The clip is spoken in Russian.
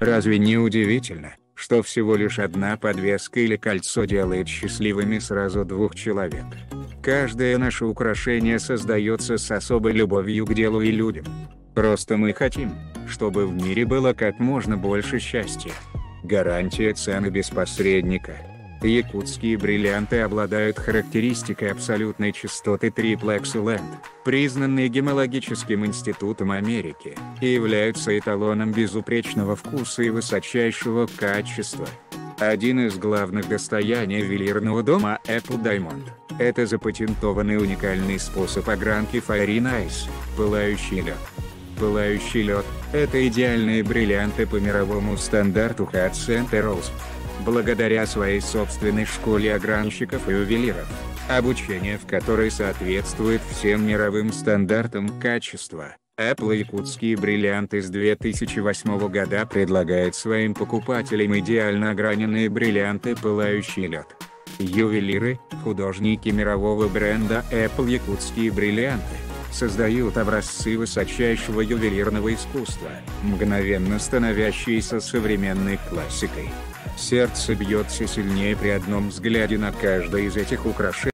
Разве не удивительно, что всего лишь одна подвеска или кольцо делает счастливыми сразу двух человек? Каждое наше украшение создается с особой любовью к делу и людям. Просто мы хотим, чтобы в мире было как можно больше счастья. Гарантия цены без посредника. Якутские бриллианты обладают характеристикой абсолютной чистоты Triple Excellent, признанной Гемологическим институтом Америки, и являются эталоном безупречного вкуса и высочайшего качества. Один из главных достояний ювелирного дома Apple Diamond – это запатентованный уникальный способ огранки Fiery Ice – пылающий лед. Пылающий лед – это идеальные бриллианты по мировому стандарту Hudson Rose. Благодаря своей собственной школе огранщиков и ювелиров, обучение в которой соответствует всем мировым стандартам качества, Apple якутские бриллианты с 2008 года предлагает своим покупателям идеально ограненные бриллианты «Пылающий лед». Ювелиры, художники мирового бренда Apple якутские бриллианты, создают образцы высочайшего ювелирного искусства, мгновенно становящиеся современной классикой. Сердце бьется сильнее при одном взгляде на каждое из этих украшений.